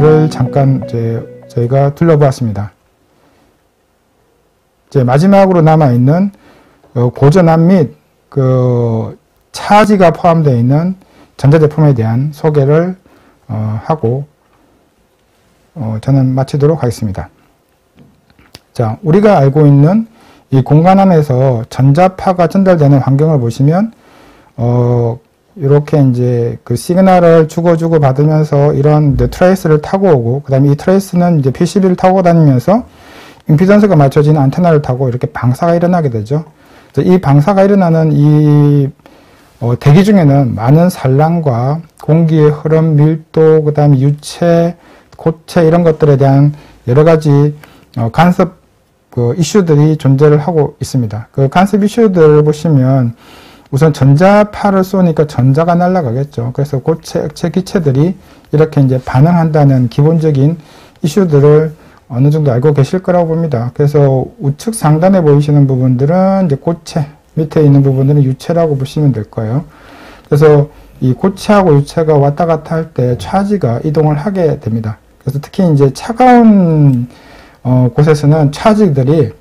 부분들을 잠깐 저희가 둘러보았습니다. 이제 마지막으로 남아있는 고전압 및 차지가 포함되어 있는 전자제품에 대한 소개를 하고 저는 마치도록 하겠습니다. 자, 우리가 알고 있는 이 공간 안에서 전자파가 전달되는 환경을 보시면 이렇게 이제 그 시그널을 주고 받으면서 이런 트레이스를 타고 오고, 그 다음에 이 트레이스는 이제 PCB를 타고 다니면서 임피던스가 맞춰진 안테나를 타고 이렇게 방사가 일어나게 되죠. 이 방사가 일어나는 이 대기 중에는 많은 산란과 공기의 흐름, 밀도, 그 다음에 유체, 고체 이런 것들에 대한 여러 가지 간섭 이슈들이 존재를 하고 있습니다. 그 간섭 이슈들을 보시면 우선 전자파를 쏘니까 전자가 날아가겠죠. 그래서 고체, 액체, 기체들이 이렇게 이제 반응한다는 기본적인 이슈들을 어느 정도 알고 계실 거라고 봅니다. 그래서 우측 상단에 보이시는 부분들은 이제 고체, 밑에 있는 부분들은 유체라고 보시면 될 거예요. 그래서 이 고체하고 유체가 왔다 갔다 할 때 차지가 이동을 하게 됩니다. 그래서 특히 이제 차가운 곳에서는 차지들이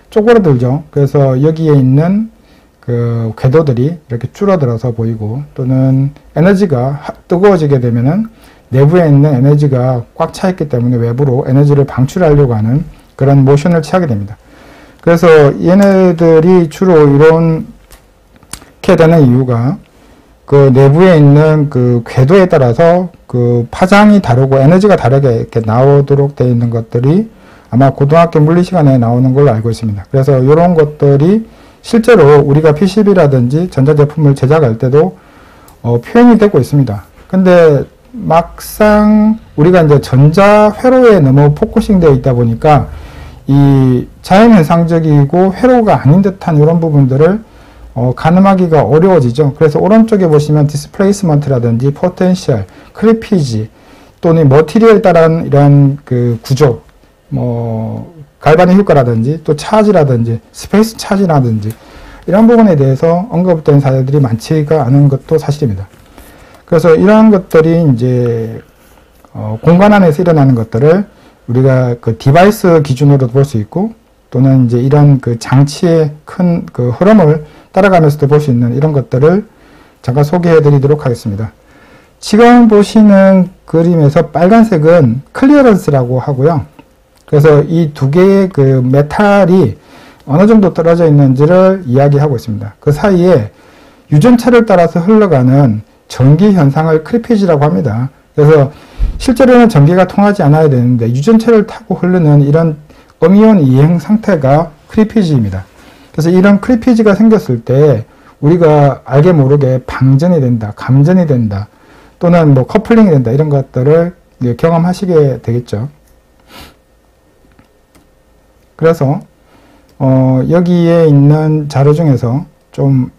쪼그라들죠. 그래서 여기에 있는 그 궤도들이 이렇게 줄어들어서 보이고, 또는 에너지가 뜨거워지게 되면은 내부에 있는 에너지가 꽉 차 있기 때문에 외부로 에너지를 방출하려고 하는 그런 모션을 취하게 됩니다. 그래서 얘네들이 주로 이렇게 되는 이유가 그 내부에 있는 그 궤도에 따라서 그 파장이 다르고 에너지가 다르게 이렇게 나오도록 되어 있는 것들이 아마 고등학교 물리 시간에 나오는 걸로 알고 있습니다. 그래서 이런 것들이 실제로 우리가 PCB라든지 전자제품을 제작할 때도 표현이 되고 있습니다. 근데 막상 우리가 이제 전자 회로에 너무 포커싱 되어 있다 보니까 이 자연현상적이고 회로가 아닌 듯한 이런 부분들을 가늠하기가 어려워지죠. 그래서 오른쪽에 보시면 디스플레이스먼트라든지 포텐셜, 크리피지 또는 머티리얼에 따른 이런 그 구조, 갈바닉 효과라든지 또 차지라든지 스페이스 차지라든지 이런 부분에 대해서 언급된 사례들이 많지가 않은 것도 사실입니다. 그래서 이러한 것들이 이제 공간 안에서 일어나는 것들을 우리가 그 디바이스 기준으로 볼 수 있고, 또는 이제 이런 그 장치의 큰 그 흐름을 따라가면서도 볼 수 있는 이런 것들을 잠깐 소개해 드리도록 하겠습니다. 지금 보시는 그림에서 빨간색은 클리어런스라고 하고요. 그래서 이 두 개의 그 메탈이 어느 정도 떨어져 있는지를 이야기하고 있습니다. 그 사이에 유전차를 따라서 흘러가는 전기 현상을 크리피지라고 합니다. 그래서 실제로는 전기가 통하지 않아야 되는데 유전차를 타고 흐르는 이런 음이온 이행 상태가 크리피지입니다. 그래서 이런 크리피지가 생겼을 때 우리가 알게 모르게 방전이 된다, 감전이 된다, 또는 뭐 커플링이 된다, 이런 것들을 경험하시게 되겠죠. 그래서 여기에 있는 자료 중에서 좀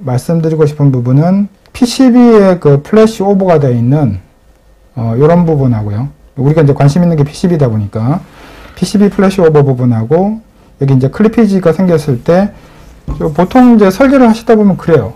말씀드리고 싶은 부분은 PCB에 그 플래시 오버가 되어 있는 이런 부분하고요. 우리가 이제 관심 있는 게 PCB다 보니까 PCB 플래시 오버 부분하고, 여기 이제 클리피지가 생겼을 때 보통 이제 설계를 하시다 보면 그래요.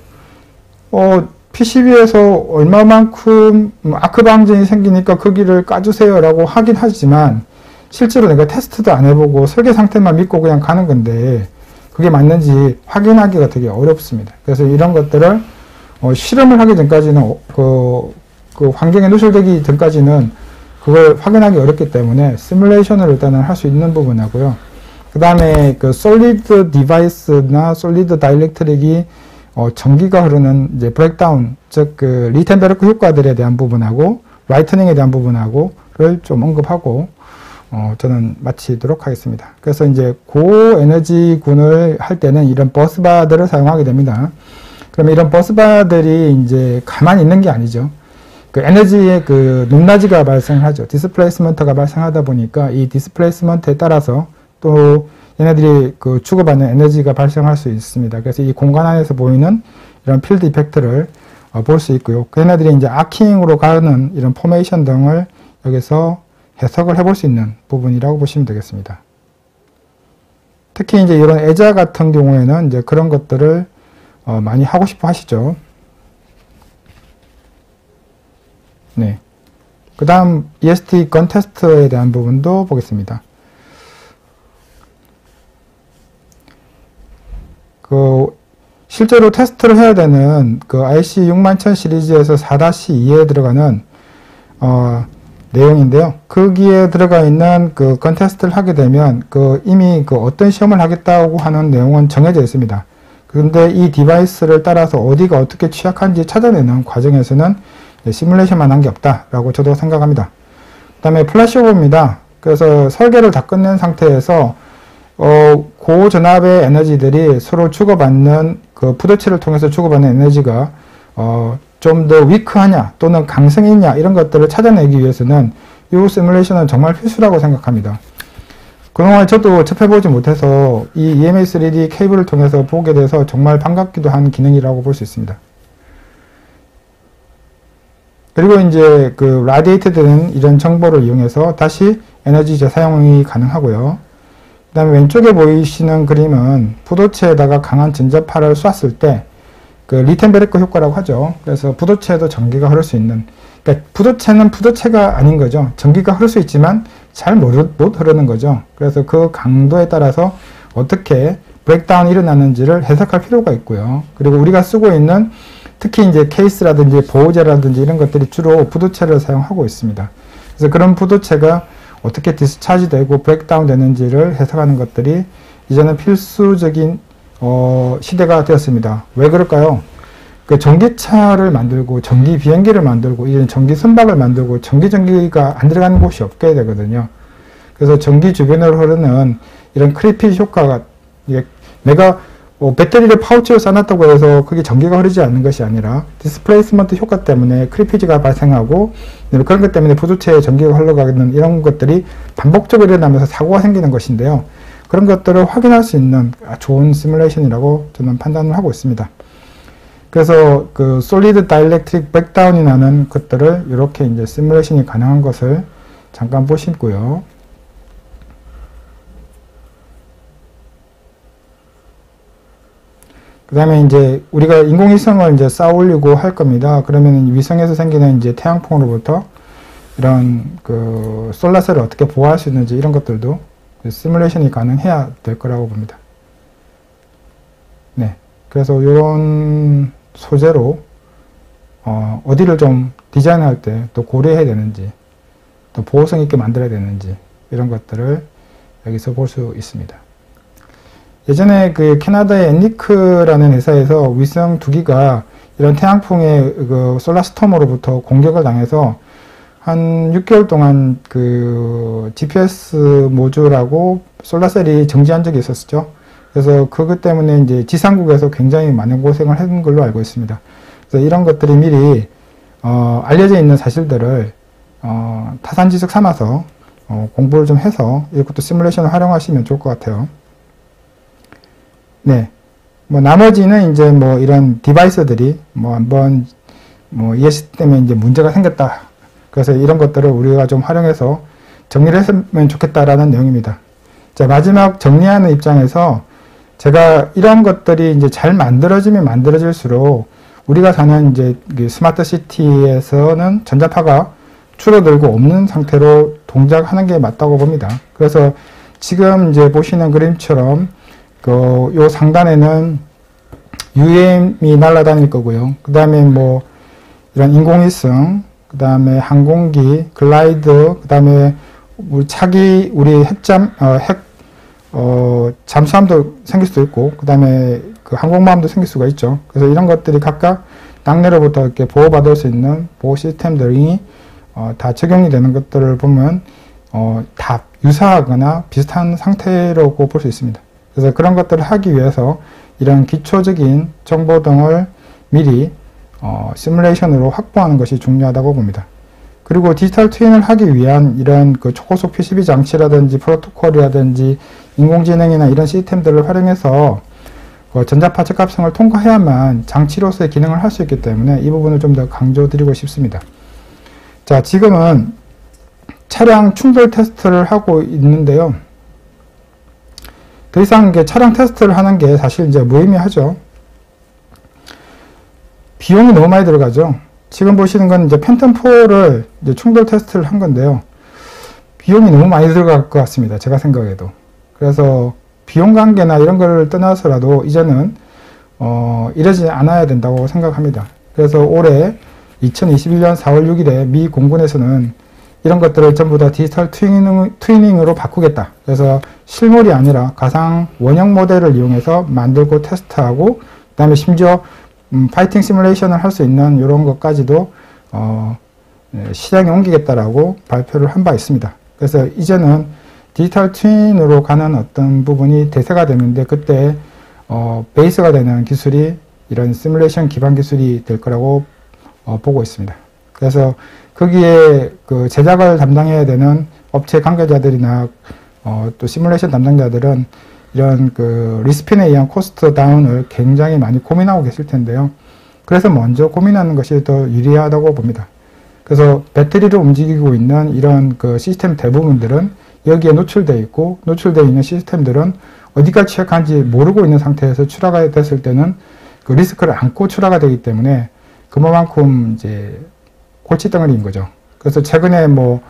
PCB에서 얼마만큼 아크 방전이 생기니까 거기를 까주세요라고 하긴 하지만 실제로 내가 테스트도 안 해보고 설계 상태만 믿고 그냥 가는 건데 그게 맞는지 확인하기가 되게 어렵습니다. 그래서 이런 것들을 실험을 하기 전까지는 그 환경에 노출되기 전까지는 그걸 확인하기 어렵기 때문에 시뮬레이션을 일단은 할 수 있는 부분하고요. 그 다음에 그 솔리드 디바이스나 솔리드 다이렉트릭이 전기가 흐르는 이제 브레이크다운, 즉 그 리텐베르크 효과들에 대한 부분하고 라이트닝에 대한 부분하고를 좀 언급하고 저는 마치도록 하겠습니다. 그래서 이제 고에너지군을 할 때는 이런 버스바들을 사용하게 됩니다. 그러면 이런 버스바들이 이제 가만히 있는 게 아니죠. 그 에너지의 그 높낮이가 발생하죠. 디스플레이스먼트가 발생하다 보니까 이 디스플레이스먼트에 따라서 또 얘네들이 그 주고받는 에너지가 발생할 수 있습니다. 그래서 이 공간 안에서 보이는 이런 필드 이펙트를 볼 수 있고요. 그 얘네들이 이제 아킹으로 가는 이런 포메이션 등을 여기서 해석을 해볼 수 있는 부분이라고 보시면 되겠습니다. 특히 이제 이런 애자 같은 경우에는 이제 그런 것들을 많이 하고 싶어 하시죠. 네. 그 다음 EST 건 테스트에 대한 부분도 보겠습니다. 실제로 테스트를 해야 되는 IC61000 시리즈에서 4-2에 들어가는 내용인데요. 거기에 들어가 있는 건 테스트를 하게 되면 이미 어떤 시험을 하겠다고 하는 내용은 정해져 있습니다. 그런데 이 디바이스를 따라서 어디가 어떻게 취약한지 찾아내는 과정에서는 시뮬레이션만 한 게 없다라고 저도 생각합니다. 그 다음에 플래시오버입니다. 그래서 설계를 다 끝낸 상태에서 고전압의 에너지들이 서로 주고받는 부도체를 통해서 주고받는 에너지가 좀 더 위크하냐 또는 강성이 있냐 이런 것들을 찾아내기 위해서는 이 시뮬레이션은 정말 필수라고 생각합니다. 그동안 저도 접해보지 못해서 이 EMA3D 케이블을 통해서 보게 돼서 정말 반갑기도 한 기능이라고 볼 수 있습니다. 그리고 이제 라디에이트 되는 이런 정보를 이용해서 다시 에너지 재사용이 가능하고요. 그 다음에 왼쪽에 보이시는 그림은 부도체에다가 강한 전자파를 쐈을 때 리텐 베레커 효과라고 하죠. 그래서 부도체에도 전기가 흐를 수 있는, 그러니까 부도체는 부도체가 아닌 거죠. 전기가 흐를 수 있지만 잘 못 흐르는 거죠. 그래서 그 강도에 따라서 어떻게 브레이크다운이 일어나는지를 해석할 필요가 있고요. 그리고 우리가 쓰고 있는 특히 이제 케이스라든지 보호제라든지 이런 것들이 주로 부도체를 사용하고 있습니다. 그래서 그런 부도체가 어떻게 디스차지 되고 브레이크다운 되는지를 해석하는 것들이 이제는 필수적인 시대가 되었습니다. 왜 그럴까요? 전기차를 만들고 전기 비행기를 만들고 이런 전기 선박을 만들고 전기가 안 들어가는 곳이 없게 되거든요. 그래서 전기 주변으로 흐르는 이런 크리핏 효과가, 내가 배터리를 파우치로 싸놨다고 해서 그게 전기가 흐르지 않는 것이 아니라 디스플레이스먼트 효과 때문에 크리피지가 발생하고 그런 것 때문에 부두체에 전기가 흘러가는 이런 것들이 반복적으로 일어나면서 사고가 생기는 것인데요. 그런 것들을 확인할 수 있는 좋은 시뮬레이션이라고 저는 판단을 하고 있습니다. 그래서 솔리드 다이렉트릭 브레이크다운이 나는 것들을 이렇게 이제 시뮬레이션이 가능한 것을 잠깐 보시고요. 그 다음에 이제 우리가 인공위성을 이제 쌓아 올리고 할 겁니다. 그러면 위성에서 생기는 이제 태양풍으로부터 이런 솔라셀을 어떻게 보호할 수 있는지 이런 것들도 시뮬레이션이 가능해야 될 거라고 봅니다. 네. 그래서 이런 소재로 어디를 좀 디자인할 때 또 고려해야 되는지 또 보호성 있게 만들어야 되는지 이런 것들을 여기서 볼 수 있습니다. 예전에 캐나다의 엔리크라는 회사에서 위성 2기가 이런 태양풍의 솔라스톰으로부터 공격을 당해서 한 6개월 동안 GPS 모듈하고 솔라셀이 정지한 적이 있었죠. 그래서 그것 때문에 이제 지상국에서 굉장히 많은 고생을 한 걸로 알고 있습니다. 그래서 이런 것들이 미리 알려져 있는 사실들을 타산지식 삼아서 공부를 좀 해서 이것도 시뮬레이션을 활용하시면 좋을 것 같아요. 네. 나머지는 이제 이런 디바이스들이 한번 EST 때문에 이제 문제가 생겼다. 그래서 이런 것들을 우리가 좀 활용해서 정리를 했으면 좋겠다라는 내용입니다. 자, 마지막 정리하는 입장에서 제가 이런 것들이 이제 잘 만들어지면 만들어질수록 우리가 사는 이제 스마트 시티에서는 전자파가 줄어들고 없는 상태로 동작하는 게 맞다고 봅니다. 그래서 지금 이제 보시는 그림처럼 요 상단에는 UAM이 날아다닐 거고요. 그 다음에 이런 인공위성, 그 다음에 항공기, 글라이더, 그 다음에 우리 차기, 우리 잠수함도 생길 수도 있고, 그 다음에 항공모함도 생길 수가 있죠. 그래서 이런 것들이 각각 낙뢰로부터 이렇게 보호받을 수 있는 보호 시스템들이 다 적용이 되는 것들을 보면 다 유사하거나 비슷한 상태라고 볼 수 있습니다. 그래서 그런 것들을 하기 위해서 이런 기초적인 정보 등을 미리 시뮬레이션으로 확보하는 것이 중요하다고 봅니다. 그리고 디지털 트윈을 하기 위한 이런 초고속 PCB 장치라든지 프로토콜이라든지 인공지능이나 이런 시스템들을 활용해서 전자파 적합성을 통과해야만 장치로서의 기능을 할 수 있기 때문에 이 부분을 좀 더 강조드리고 싶습니다. 자, 지금은 차량 충돌 테스트를 하고 있는데요. 더 이상 차량 테스트를 하는 게 사실 이제 무의미하죠. 비용이 너무 많이 들어가죠. 지금 보시는 건 이제 팬텀4를 이제 충돌 테스트를 한 건데요. 비용이 너무 많이 들어갈 것 같습니다. 제가 생각해도. 그래서 비용 관계나 이런 걸 떠나서라도 이제는 이러지 않아야 된다고 생각합니다. 그래서 올해 2021년 4월 6일에 미 공군에서는 이런 것들을 전부 다 디지털 트위닝으로 바꾸겠다. 그래서 실물이 아니라 가상 원형 모델을 이용해서 만들고 테스트하고, 그 다음에 심지어 파이팅 시뮬레이션을 할 수 있는 이런 것까지도 실행에 옮기겠다라고 발표를 한 바 있습니다. 그래서 이제는 디지털 트윈으로 가는 어떤 부분이 대세가 되는데, 그때 베이스가 되는 기술이 이런 시뮬레이션 기반 기술이 될 거라고 보고 있습니다. 그래서 거기에 그 제작을 담당해야 되는 업체 관계자들이나 또 시뮬레이션 담당자들은 이런 그 리스핀에 의한 코스트 다운을 굉장히 많이 고민하고 계실 텐데요. 그래서 먼저 고민하는 것이 더 유리하다고 봅니다. 그래서 배터리를 움직이고 있는 이런 그 시스템 대부분들은 여기에 노출되어 있고, 노출되어 있는 시스템들은 어디까지 취약한지 모르고 있는 상태에서 출하가 됐을 때는 그 리스크를 안고 출하가 되기 때문에 그만큼 이제 골칫덩어리인 거죠. 그래서 최근에 뭐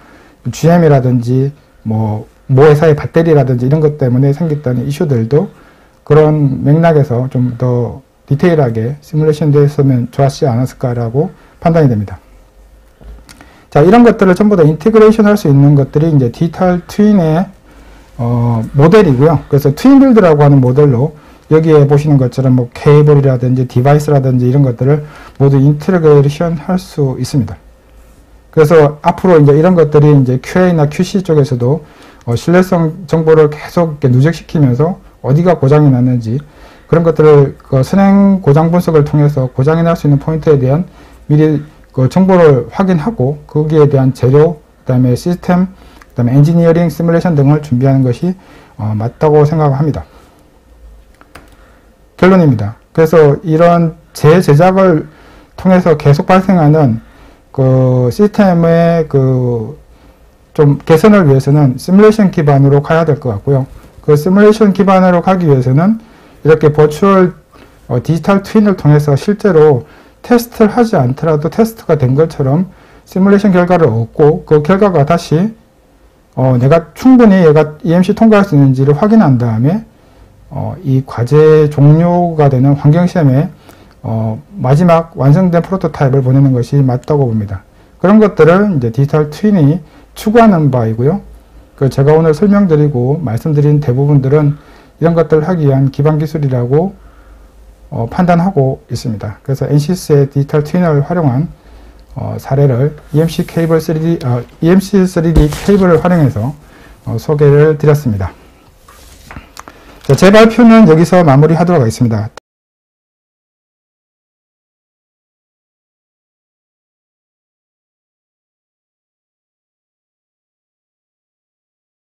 GM이라든지 모 회사의 배터리라든지 이런 것 때문에 생겼던 이슈들도 그런 맥락에서 좀 더 디테일하게 시뮬레이션 되었으면 좋았지 않았을까라고 판단이 됩니다. 자, 이런 것들을 전부 다 인테그레이션 할 수 있는 것들이 이제 디지털 트윈의 모델이고요. 그래서 트윈빌드라고 하는 모델로 여기에 보시는 것처럼 뭐 케이블이라든지 디바이스라든지 이런 것들을 모두 인테그레이션 할 수 있습니다. 그래서 앞으로 이제 이런 것들이 이제 QA나 QC 쪽에서도 신뢰성 정보를 계속 이렇게 누적시키면서 어디가 고장이 났는지 그런 것들을 그 선행 고장 분석을 통해서 고장이 날 수 있는 포인트에 대한 미리 그 정보를 확인하고 거기에 대한 재료, 그 다음에 시스템, 그 다음에 엔지니어링, 시뮬레이션 등을 준비하는 것이 맞다고 생각합니다. 결론입니다. 그래서 이런 재제작을 통해서 계속 발생하는 그 시스템의 그 좀 개선을 위해서는 시뮬레이션 기반으로 가야 될 것 같고요. 그 시뮬레이션 기반으로 가기 위해서는 이렇게 버추얼 디지털 트윈을 통해서 실제로 테스트를 하지 않더라도 테스트가 된 것처럼 시뮬레이션 결과를 얻고 그 결과가 다시 내가 충분히 얘가 EMC 통과할 수 있는지를 확인한 다음에 이 과제 종료가 되는 환경시험에 마지막 완성된 프로토타입을 보내는 것이 맞다고 봅니다. 그런 것들을 이제 디지털 트윈이 추구하는 바이고요. 그 제가 오늘 설명드리고 말씀드린 대부분들은 이런 것들을 하기 위한 기반 기술이라고 판단하고 있습니다. 그래서 NCS의 디지털 트윈을 활용한 사례를 EMC 케이블 3D, EMC 3D 케이블을 활용해서 소개를 드렸습니다. 자, 제 발표는 여기서 마무리하도록 하겠습니다.